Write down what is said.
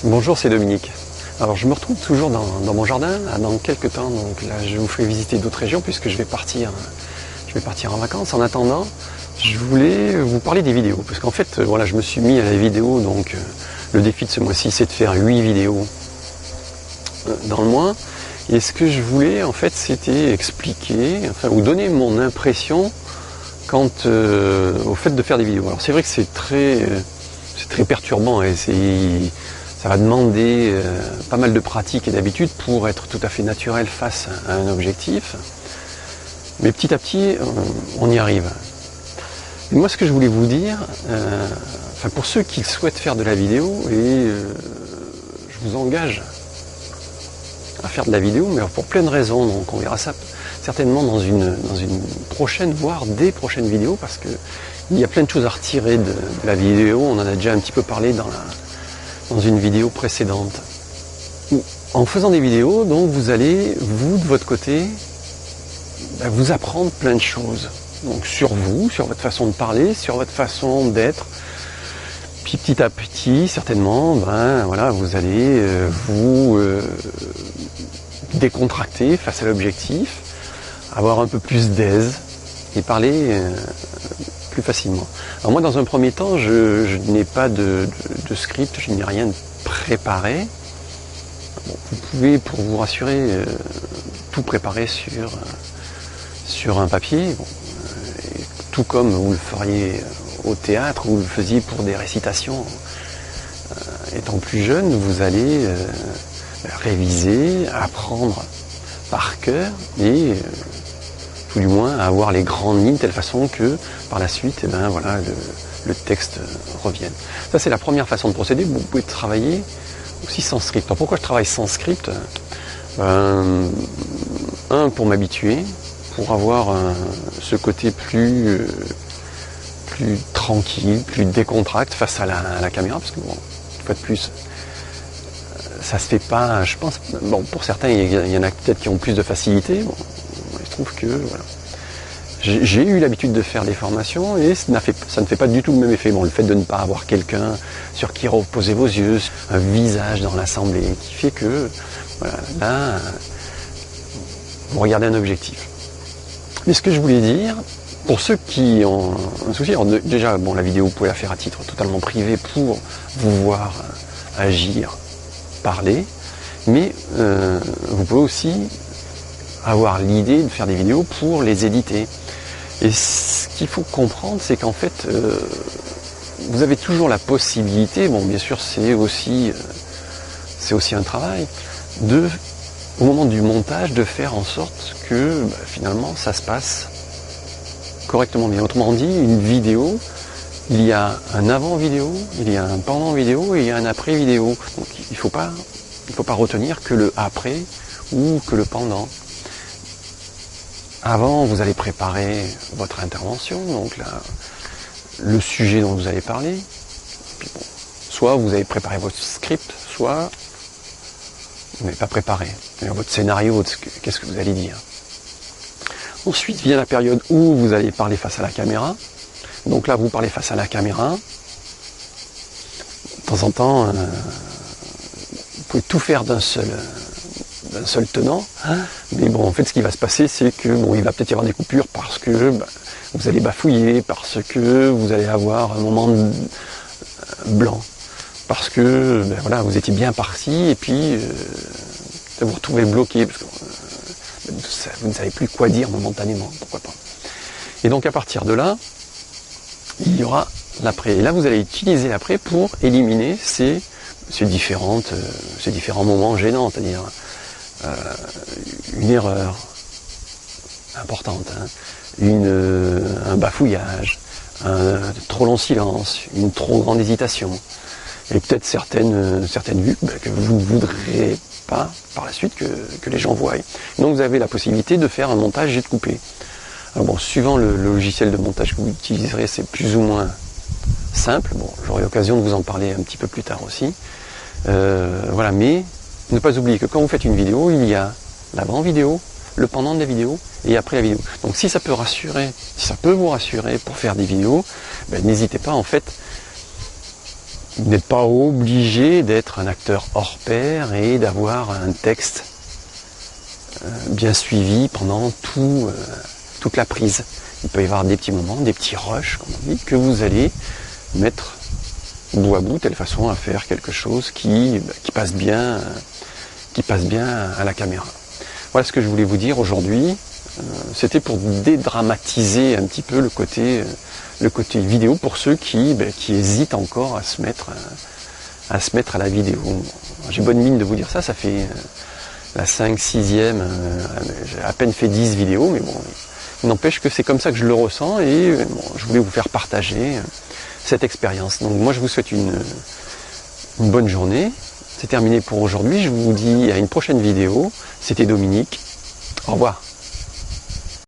Bonjour, c'est Dominique. Alors je me retrouve toujours dans mon jardin, là, dans quelques temps, donc là je vous ferai visiter d'autres régions puisque je vais partir en vacances. En attendant, je voulais vous parler des vidéos, parce qu'en fait, voilà, je me suis mis à la vidéo, donc le défi de ce mois-ci c'est de faire 8 vidéos dans le mois. Et ce que je voulais en fait c'était expliquer, enfin vous donner mon impression quant au fait de faire des vidéos. Alors c'est vrai que c'est très perturbant et ça va demander pas mal de pratique et d'habitude pour être tout à fait naturel face à un objectif. Mais petit à petit, on y arrive. Et moi, ce que je voulais vous dire, enfin pour ceux qui souhaitent faire de la vidéo, et je vous engage à faire de la vidéo, mais pour plein de raisons. Donc on verra ça certainement dans une prochaine, voire des prochaines vidéos, parce que il y a plein de choses à retirer de la vidéo. On en a déjà un petit peu parlé dans une vidéo précédente. En faisant des vidéos, donc vous allez, vous de votre côté, vous apprendre plein de choses. Donc sur vous, sur votre façon de parler, sur votre façon d'être. Puis petit à petit, certainement, voilà, vous allez vous décontracter face à l'objectif, avoir un peu plus d'aise et parler plus facilement. Alors moi, dans un premier temps, je n'ai pas de script, je n'ai rien de préparé. Bon, vous pouvez, pour vous rassurer, tout préparer sur un papier, tout comme vous le feriez au théâtre, ou vous le faisiez pour des récitations. Étant plus jeune, vous allez réviser, apprendre par cœur et tout du moins avoir les grandes lignes de telle façon que par la suite, voilà, le texte revienne. Ça, c'est la première façon de procéder. Vous pouvez travailler aussi sans script. Alors pourquoi je travaille sans script? Pour m'habituer, pour avoir ce côté plus tranquille, plus décontracté face à la caméra, parce que bon, une fois de plus, ça se fait pas, je pense, bon, pour certains, il y en a peut-être qui ont plus de facilité. Bon, il se trouve que, voilà. J'ai eu l'habitude de faire des formations et ça ne fait pas du tout le même effet. Bon, le fait de ne pas avoir quelqu'un sur qui reposer vos yeux, un visage dans l'assemblée, qui fait que, voilà, là, vous regardez un objectif. Mais ce que je voulais dire, pour ceux qui ont un souci, alors déjà, bon, la vidéo, vous pouvez la faire à titre totalement privé pour vous voir agir, parler, mais vous pouvez aussi avoir l'idée de faire des vidéos pour les éditer. Et ce qu'il faut comprendre, c'est qu'en fait, vous avez toujours la possibilité, bon, bien sûr, c'est aussi un travail, au moment du montage, de faire en sorte que finalement ça se passe correctement bien. Autrement dit, une vidéo, il y a un avant vidéo, il y a un pendant vidéo et il y a un après vidéo. Donc il ne faut pas retenir que le après ou que le pendant. Avant, vous allez préparer votre intervention, donc là, le sujet dont vous allez parler. Puis bon, soit vous avez préparé votre script, soit vous n'avez pas préparé votre scénario, qu'est-ce que vous allez dire. Ensuite vient la période où vous allez parler face à la caméra. Donc là, vous parlez face à la caméra. De temps en temps, vous pouvez tout faire d'un seul tenant, mais bon, en fait, ce qui va se passer, c'est que bon, il va peut-être y avoir des coupures parce que vous allez bafouiller, parce que vous allez avoir un moment blanc, parce que voilà, vous étiez bien parti et puis vous vous retrouvez bloqué parce que vous ne savez plus quoi dire momentanément, pourquoi pas. Et donc à partir de là, il y aura l'après. Et là, vous allez utiliser l'après pour éliminer ces différents moments gênants, c'est-à-dire une erreur importante, un bafouillage, un trop long silence, une trop grande hésitation, et peut-être certaines vues que vous ne voudrez pas par la suite que les gens voient. Donc vous avez la possibilité de faire un montage et de couper. Alors bon, suivant le logiciel de montage que vous utiliserez, c'est plus ou moins simple. Bon, j'aurai l'occasion de vous en parler un petit peu plus tard aussi. Voilà, mais ne pas oublier que quand vous faites une vidéo, il y a l'avant vidéo, le pendant de la vidéo et après la vidéo. Donc si ça peut vous rassurer pour faire des vidéos, n'hésitez pas en fait Vous n'êtes pas obligé d'être un acteur hors pair et d'avoir un texte bien suivi pendant toute la prise. Il peut y avoir des petits moments, des petits rushs, comme on dit, que vous allez mettre bout à bout, de telle façon à faire quelque chose qui passe bien à la caméra. Voilà ce que je voulais vous dire aujourd'hui. C'était pour dédramatiser un petit peu le côté vidéo pour ceux qui hésitent encore à se mettre à la vidéo. J'ai bonne mine de vous dire ça, ça fait la 5, 6e, j'ai à peine fait 10 vidéos, mais bon, n'empêche que c'est comme ça que je le ressens et je voulais vous faire partager cette expérience. Donc moi je vous souhaite une bonne journée. C'est terminé pour aujourd'hui, je vous dis à une prochaine vidéo. C'était Dominique, au revoir.